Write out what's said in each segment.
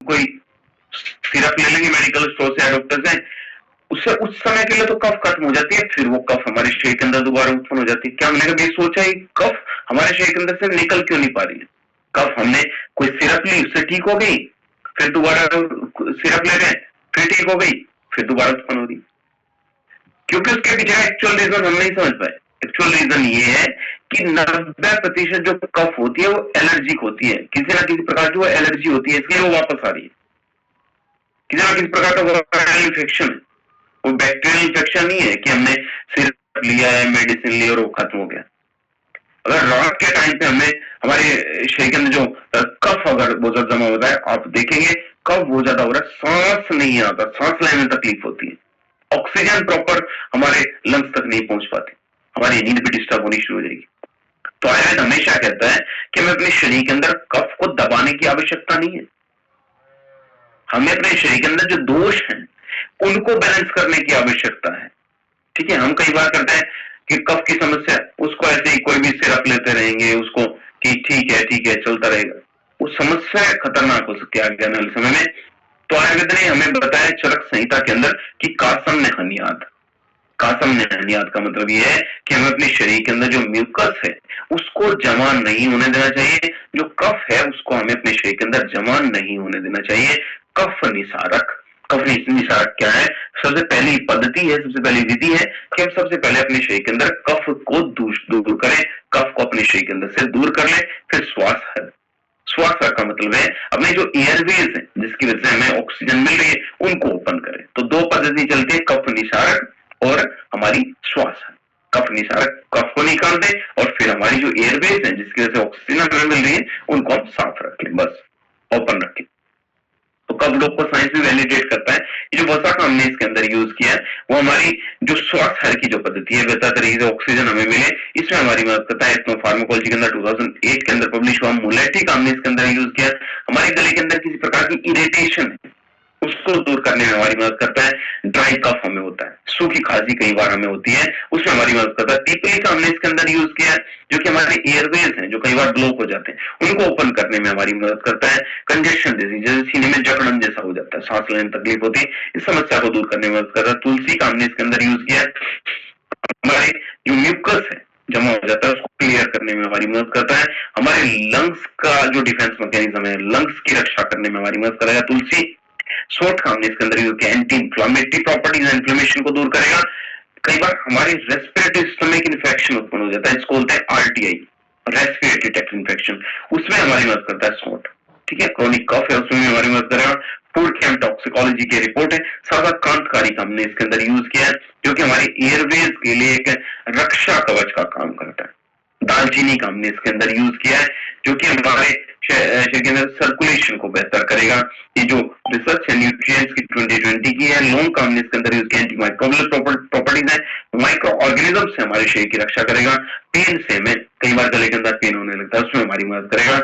कोई सिरप ले लेंगे मेडिकल स्टोर से या डॉक्टर से, उससे उस समय के लिए तो कफ खत्म हो जाती है, फिर वो कफ हमारे शरीर के अंदर दोबारा उत्पन्न हो जाती है। क्या हमने कभी सोचा है कफ हमारे शरीर के अंदर से निकल क्यों नहीं पा रही है? कफ हमने कोई सिरप ली, उससे ठीक हो गई, फिर दोबारा सिरप ले रहे हैं, फिर ठीक हो गई, फिर दोबारा उत्पन्न हो रही, क्योंकि उसके पीछे एक्चुअल रीजन हम नहीं समझ पाए। एक्चुअल रीजन ये है कि 90% जो कफ होती है वो एलर्जिक होती है, किसी ना किसी प्रकार की वो एलर्जी होती है, इसलिए वो वापस आ रही है। किसी ना किसी प्रकार का वायरल इन्फेक्शन है, वो बैक्टीरियल इन्फेक्शन नहीं है कि हमने सिरप लिया है, मेडिसिन ली और वो खत्म हो गया। अगर रात के टाइम पे हमें हमारे शरीर के अंदर जो कफ अगर बहुत ज्यादा जमा होता है, आप देखेंगे कफ बहुत ज्यादा हो रहा है, सांस नहीं आता, सांस लेने में तकलीफ होती है, ऑक्सीजन प्रॉपर हमारे लंग्स तक नहीं पहुंच पाती, हमारी नींद भी डिस्टर्ब होनी शुरू हो जाएगी। तो आयुर्वेद हमेशा कहता है कि हमें अपने शरीर के अंदर कफ को दबाने की आवश्यकता नहीं है, हमें अपने शरीर के अंदर जो दोष हैं उनको बैलेंस करने की आवश्यकता है। ठीक है, हम कई बार करते हैं कि कफ की समस्या, उसको ऐसे ही कोई भी सिरप लेते रहेंगे, उसको कि ठीक है चलता रहेगा, वो समस्या खतरनाक हो सकती है आगे आने वाले समय में। तो आयुर्वेद ने हमें बताया चरक संहिता के अंदर कि कासम ने हनियाद, कासम ने हनियाद का मतलब ये है कि हमें अपने शरीर के अंदर जो म्यूकस है उसको जमा नहीं होने देना चाहिए, जो कफ है उसको हमें अपने शरीर के अंदर जमा नहीं होने देना चाहिए। कफ निसारक, कफ निसारक क्या है? सबसे पहली पद्धति है, सबसे पहली विधि है कि हम सबसे पहले अपने शरीर के अंदर कफ को दूर करें, कफ को अपने शरीर के अंदर से दूर कर लें, फिर श्वास है। श्वास का मतलब है अपने जो एयरवेज है जिसकी वजह से हमें ऑक्सीजन मिल रही है उनको ओपन करें। तो दो पद्धति चलती है, कफ निसारक और हमारी श्वास है। कफ निसारक कफ को निकाल दें और फिर हमारी जो एयरवेज है जिसकी वजह से ऑक्सीजन हमें मिल रही है उनको हम साफ रख लें, बस ओपन रखें। तो कफ लोग को साइंस भी वैलिडेट करता है। ये जो वसा का हमने इसके अंदर यूज किया है वो हमारी जो श्वास हर की जो पद्धति है बेहतर तरीके से ऑक्सीजन हमें मिले, इसमें हमारी मदद करता है। इतना फार्माकोलॉजी के अंदर 2008 के अंदर पब्लिश हुआ मुलेटी का हमने इसके अंदर यूज किया। हमारे गले के अंदर किसी प्रकार की इरिटेशन है उसको दूर करने में हमारी मदद करता है। ड्राई कफ हमें होता है, सूखी खांसी कई बार हमें होती है, उसमें हमारी मदद करता है। पीपली का हमने इसके अंदर यूज किया है जो कि हमारे एयरवेज हैं जो कई बार ब्लॉक हो जाते हैं उनको ओपन करने में हमारी मदद करता है। कंजेशन जैसे सीने में जकड़न जैसा हो जाता है, सांस लेने में तकलीफ होती है, इस समस्या को दूर करने में मदद करता है। तुलसी का हमने इसके अंदर यूज किया है, हमारे जो म्यूकस है जमा हो जाता है उसको क्लियर करने में हमारी मदद करता है। हमारे लंग्स का जो डिफेंस मैकेनिज्म है, लंग्स की रक्षा करने में हमारी मदद करेगा तुलसी। सोट का हमने इसके अंदर यूज किया, एंटी इंफ्लेमेटरी प्रॉपर्टीज, इन्फ्लेमेशन को दूर करेगा। कई बार हमारे रेस्पिरेटरी सिस्टम में इन्फेक्शन उत्पन्न हो जाता है, इसको बोलते हैं आरटीआई, रेस्पिरेटरी ट्रैक्ट इन्फेक्शन, उसमें हमारी मदद करता है सोट। ठीक है, क्रोनिक कफ है उसमें भी हमारी मदद करेगा। फूड कैम टॉक्सिकोलॉजी की रिपोर्ट है। सादा कांतकारी का हमने इसके अंदर यूज किया है जो कि हमारे एयरवेज के लिए एक रक्षा कवच का काम करता है। दालचीनी का हमने इसके अंदर यूज किया है जो कि हमारे शरीर के अंदर सर्कुलेशन को बेहतर करेगा। ये जो रिसर्च है न्यूट्रिएंट्स की 2020 की है। लौंग का हमने इसके अंदर यूज किया, एंटीमाइक्रोबियल प्रॉपर्टीज है, माइक्रो ऑर्गेनिज्म से हमारे शरीर की रक्षा करेगा। पेन से हमें कई बार गले के अंदर पेन होने लगता है उसमें हमारी मदद करेगा।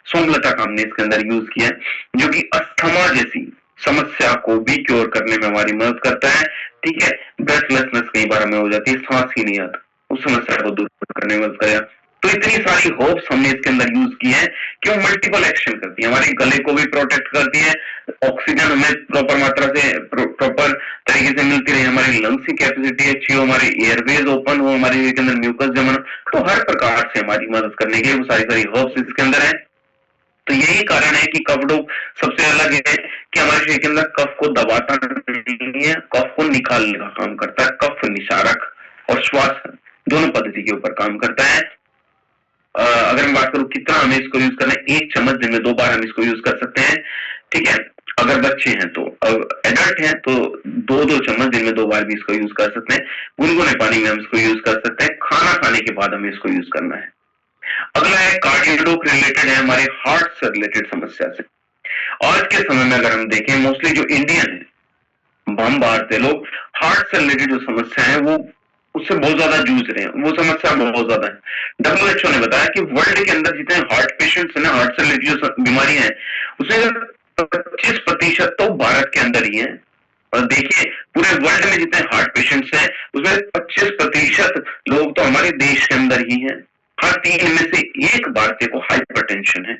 सोमलता का हमने इसके अंदर यूज किया जो कि अस्थमा जैसी समस्या को भी क्योर करने में हमारी मदद करता है। ठीक है, ब्रेथलेसनेस कई बार हमें हो जाती है, सांस ही नहीं आता, उस समस्या को दूर करने में मदद करेगा। तो इतनी सारी होप्स हमने इसके अंदर यूज की है कि वो मल्टीपल एक्शन करती है, हमारे गले को भी प्रोटेक्ट करती है, ऑक्सीजन हमें प्रॉपर मात्रा से प्रॉपर तरीके से मिलती रहे, हमारी लंग्स की कैपेसिटी अच्छी हो, हमारे एयरवेज ओपन हो, हमारे के अंदर म्यूकस जमा, तो हर प्रकार से हमारी मदद करने के लिए वो सारी होप्स इसके अंदर है। तो यही कारण है कि कफ रोग सबसे अलग है कि हमारे शरीर के अंदर कफ को दबाता नहीं है, कफ को निकालने का काम करता है। कफ निसारक और श्वास दोनों पद्धति के ऊपर काम करता है। अगर मैं बात करूं कितना हमें इसको यूज करना है, 1 चम्मच दिन में 2 बार हम इसको यूज कर सकते हैं। ठीक है, अगर बच्चे हैं तो, एडल्ट हैं तो 2-2 चम्मच दिन में 2 बार भी इसको यूज कर सकते हैं। गुनगुने पानी में हम इसको यूज कर सकते हैं, खाना खाने के बाद हमें इसको यूज करना है। अगला है कार्डियो रिलेटेड है, हमारे हार्ट से रिलेटेड समस्या से। आज के समय में अगर हम देखें मोस्टली जो इंडियन है, हम भारतीय लोग हार्ट से रिलेटेड जो समस्या है वो उससे बहुत ज्यादा जूझ रहे हैं, वो समस्या बहुत ज्यादा है। WHO ने बताया कि वर्ल्ड के अंदर जितने हार्ट पेशेंट्स है ना, हार्ट से रिलेटेड जो बीमारी है उसमें 25% तो भारत के अंदर ही है। और देखिए पूरे वर्ल्ड में जितने हार्ट पेशेंट्स हैं उसमें 25% लोग तो हमारे देश के अंदर ही हैं। हर 3 में से 1 भारतीय को हाइपरटेंशन है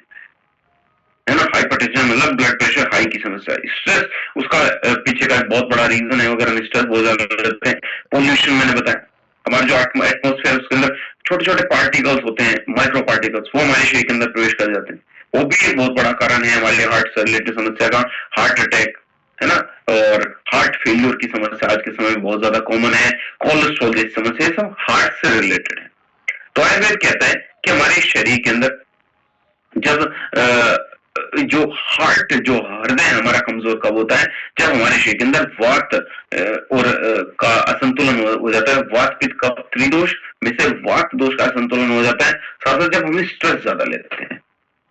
ना। हाइपरटेंशन मतलब ब्लड प्रेशर हाई की समस्या, स्ट्रेस उसका पीछे का एक बहुत बड़ा रीजन है। अगर हम स्ट्रेस बहुत ज्यादा लेते हैं, पोल्यूशन मैंने बताया, हमारा जो एटमोस्फेयर उसके अंदर छोटे छोटे पार्टिकल्स होते हैं, माइक्रो पार्टिकल्स, वो हमारे शरीर के अंदर प्रवेश कर जाते हैं, वो भी एक बहुत बड़ा कारण है हमारे लिए हार्ट से रिलेटेड समस्या का। हार्ट अटैक है ना, और हार्ट फेल्योर की समस्या आज के समय में बहुत ज्यादा कॉमन है, कोलेस्ट्रॉल जैसी समस्या, सब हार्ट से रिलेटेड है। तो आयुर्वेद कहता है कि हमारे शरीर के अंदर जब जो हार्ट, जो हृदय हमारा कमजोर कब होता है, जब हमारे शरीर के अंदर वात और का असंतुलन हो जाता है, वात पित्त कफ त्रिदोष में से वात दोष का असंतुलन हो जाता है, साथ साथ जब हम स्ट्रेस ज्यादा लेते हैं।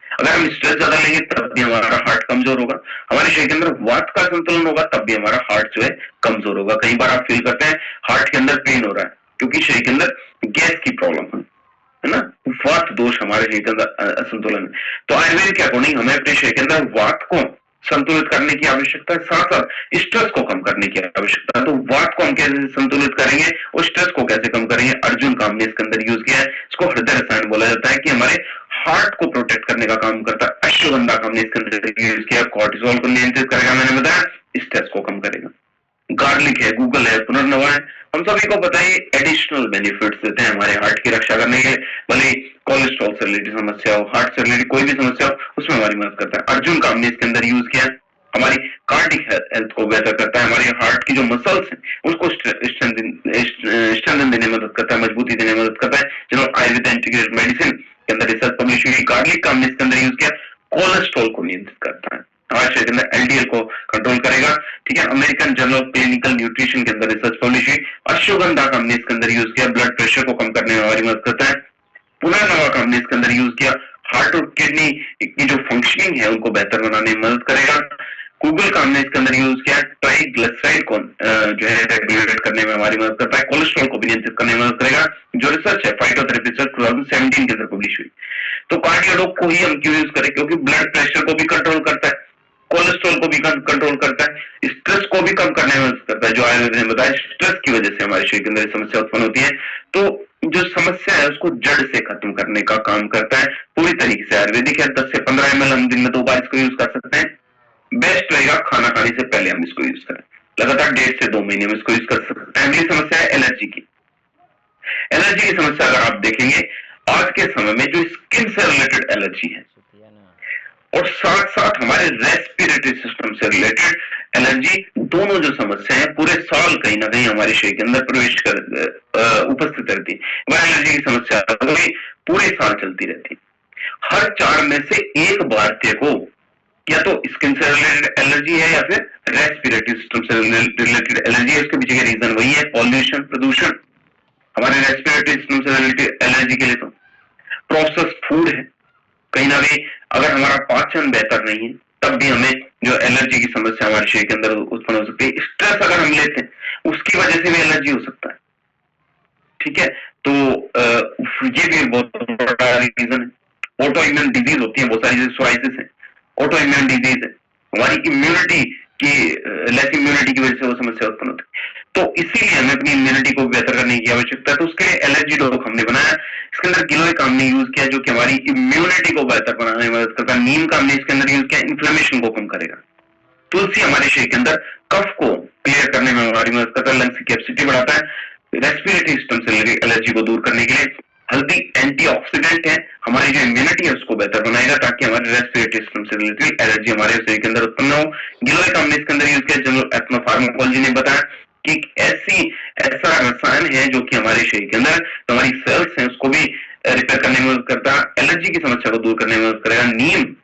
अगर हम स्ट्रेस ज्यादा लेंगे तब भी हमारा हार्ट कमजोर होगा, हमारे शरीर के अंदर वात का संतुलन होगा तब भी हमारा हार्ट जो है कमजोर होगा। कई बार आप फील करते हैं हार्ट के अंदर पेन हो रहा है क्योंकि शरीर के अंदर गैस की प्रॉब्लम है ना, वात दोष हमारे शरीर के अंदर असंतुलन है। तो आयुर्वेद के अकॉर्डिंग हमें अपने शरीर के अंदर वात को संतुलित करने की आवश्यकता है, साथ साथ स्ट्रेस को कम करने की आवश्यकता है। तो वात को हम कैसे संतुलित करेंगे और स्ट्रेस को कैसे कम करेंगे, अर्जुन काम ने इसके अंदर यूज किया है। इसको हृदय रसायन बोला जाता है कि हमारे हार्ट को प्रोटेक्ट करने का काम करता है। अश्वगंधा काम ने इसके अंदर यूज किया, कॉर्टिसोल को नियंत्रित करेगा, मैंने बताया स्ट्रेस को कम करेगा। गार्लिक है, गूगल है, पुनर्नवा है, हम सभी को पता है एडिशनल बेनिफिट्स देते हैं हमारे हार्ट की रक्षा करने के। भले कोलेस्ट्रॉल से रिलेटेड समस्या हो, हार्ट से रिलेटेड कोई भी समस्या हो, उसमें हमारी मदद करता है। अर्जुन काम ने इसके अंदर यूज किया, हमारी कार्डिक हेल्थ को बेहतर करता है, हमारे हार्ट की जो मसल्स हैं उसको स्ट्रेंथन देने में मदद करता है, मजबूती देने में मदद करता है। जनरल आयुर्वेद इंटीग्रेटेड मेडिसिन के अंदर रिसर्च पब्लिश हुई। गार्लिक काम ने इसके अंदर यूज किया, कोलेस्ट्रॉल को नियंत्रित करता है, हमारे शरीर के अंदर एलडीएल को कंट्रोल करेगा, ठीक है। American journal of clinical nutrition के अंदर रिसर्च पब्लिश हुई। अश्वगंधा का हमने इसके अंदर यूज किया, ब्लड प्रेशर को कम करने में हमारी मदद करता है। पुनर्नवा का हमने इसके अंदर यूज किया, हार्ट और किडनी की जो फंक्शनिंग है उनको बेहतर बनाने में मदद करेगा। गूगल का हमने इसके अंदर यूज किया, ट्राइग्लिसराइड को जो है रेगुलेट करने में हमारी मदद करता है, कोलेस्ट्रॉल को भी नियंत्रित करने में मदद करेगा। जो रिसर्च है फाइटोथेरेपी रिसर्च 2017 के अंदर पब्लिश हुई। तो कार्डियोलॉग को ही हम क्यों यूज करें, क्योंकि ब्लड प्रेशर को भी कंट्रोल करता है, कोलेस्ट्रॉल को भी कंट्रोल करता है, स्ट्रेस को भी कम करने में मदद करता है। जो आयुर्वेद ने बताया स्ट्रेस की वजह से हमारे शरीर के अंदर समस्या उत्पन्न होती है, तो जो समस्या है उसको जड़ से खत्म करने का काम करता है पूरी तरीके से। आयुर्वेदिक है, 10 से 15 ml हम दिन में 2 बार इसको यूज कर सकते हैं। बेस्ट रहेगा खाना खाने से पहले हम इसको यूज करें, लगातार 1.5 से 2 महीने में इसको यूज कर सकते हैं। अगली समस्या है एलर्जी की। एलर्जी की समस्या अगर आप देखेंगे आज के समय में जो स्किन से रिलेटेड एलर्जी है और साथ साथ हमारे रेस्पिरेटरी सिस्टम से रिलेटेड एलर्जी, दोनों जो समस्या है पूरे साल कहीं ना कहीं हमारे शरीर के अंदर प्रवेश कर उपस्थित रहती है। वह एलर्जी की समस्या पूरे साल चलती रहती है। हर 4 में से 1 भारतीय को या तो स्किन से रिलेटेड एलर्जी है या फिर रेस्पिरेटरी सिस्टम से रिलेटेड एलर्जी है। इसके पीछे का रीजन वही है, पॉल्यूशन, प्रदूषण। हमारे रेस्पिरेटरी सिस्टम से रिलेटेड एलर्जी के लिए तो प्रोसेस्ड फूड है, कहीं ना कहीं अगर हमारा पाचन बेहतर नहीं है तब भी हमें जो एलर्जी की समस्या हमारे शरीर के अंदर उत्पन्न हो सकती है। स्ट्रेस अगर हम लेते हैं उसकी वजह से भी एलर्जी हो सकता है, ठीक है। तो ये भी बहुत बड़ा रीजन है। ऑटो इम्यून डिजीज होती है बहुत सारी, जैसे सोराइसिस है, ऑटो इम्यून डिजीज है, हमारी इम्यूनिटी की लेस इम्यूनिटी की वजह से वो समस्या उत्पन्न होती है। तो इसीलिए हमें अपनी इम्यूनिटी को बेहतर करने की आवश्यकता है। तो उसके लिए एलर्जी डॉग हमने बनाया, इसके अंदर गिलोय का हमने यूज किया जो कि हमारी इम्यूनिटी को बेहतर बनाने में मदद करता है। नीम का हमने इसके अंदर यूज किया, इन्फ्लेमेशन को कम करेगा। तुलसी हमारे शरीर के अंदर कफ को क्लियर करने में हमारी मदद करता है, लंग्स की कैपेसिटी बढ़ाता है, रेस्पिरेटरी सिस्टम से एलर्जी को दूर करने के लिए। हल्दी एंटीऑक्सीडेंट है, हमारी जो इम्यूनिटी है उसको बेहतर बनाएगा ताकि हमारे रेस्पिरेटरी सिस्टम से रिलेटेड एलर्जी हमारे शरीर के अंदर उत्पन्न हो। गिलोय का हमने इसके अंदर यूज किया, जनरल एथनोफार्माकोलॉजी ने बताया कि ऐसा रसायन है जो कि हमारे शरीर के अंदर हमारी सेल्स हैं उसको भी रिपेयर करने में मदद करता है, एलर्जी की समस्या को दूर करने में मदद करेगा। Neem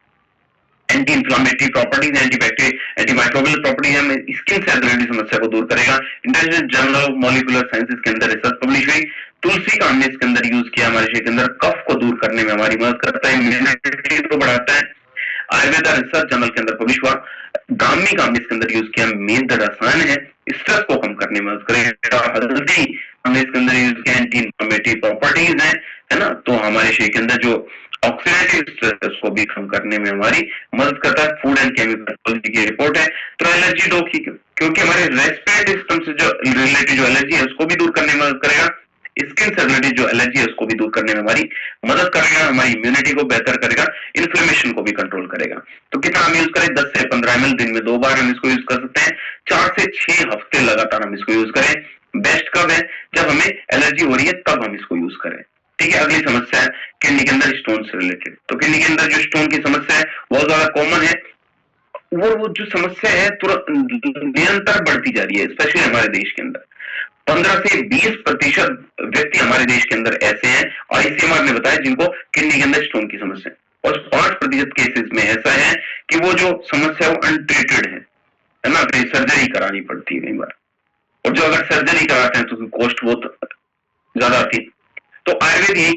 anti inflammatory properties, antibacterial, antimicrobial properties है, स्किन से रिलेटेड समस्या को दूर करेगा। International journal of molecular sciences के अंदर रिसर्च पब्लिश हुई। तुलसी का हमने इसके अंदर यूज किया, हमारे शरीर के अंदर कफ को दूर करने में हमारी मदद करता है, इम्यूनिटी को बढ़ाता है। आयुर्वेदा रिसर्च जर्नल के अंदर पब्लिश हुआ। ब्राह्मी का हमने इसके अंदर यूज किया, मेद रसायन है, स्ट्रेस को कम करने में मदद करेगा। हल्दी हमने इसके अंदर यूज किया, एंटी इंफ्लेमेटरी प्रॉपर्टीज है ना, तो हमारे शरीर के अंदर जो ऑक्सीडेटिव स्ट्रेस को भी कम करने में हमारी मदद करता है। फूड एंड केमिकल की रिपोर्ट है। तो एलर्जी डॉग ही क्योंकि हमारे रेस्पिरेटरी सिस्टम से जो रिलेटेड जो एलर्जी है उसको भी दूर करने में मदद करेगा, स्किन से रिलेटेड जो एलर्जी है उसको भी दूर करने में हमारी मदद करेगा, हमारी इम्यूनिटी को बेहतर करेगा, इन्फ्लेमेशन को भी कंट्रोल करेगा। तो कितना हम यूज करें? 10 से 15 ml दिन में 2 बार हम इसको यूज कर सकते हैं। 4 से 6 हफ्ते लगातार हम इसको यूज करें। बेस्ट कब है? जब हमें एलर्जी हो रही है तब हम इसको यूज करें। ठीक है। अगली समस्या है किडनी के अंदर स्टोन से रिलेटेड। तो किडनी के अंदर जो स्टोन की समस्या है बहुत ज्यादा कॉमन है। वो जो समस्या है तुरंत निरंतर बढ़ती जा रही है, स्पेशली हमारे देश के अंदर 15 से 20% व्यक्ति हमारे देश के अंदर ऐसे हैं, आईसीएमआर ने बताया, जिनको किडनी के अंदर स्टोन की समस्या है। और 5% केसेस में ऐसा है कि वो जो समस्या है वो अनट्रीटेड है ना, फिर सर्जरी करानी पड़ती है कई बार। और जो अगर सर्जरी कराते हैं तो कॉस्ट बहुत ज्यादा आती है। तो आयुर्वेद यही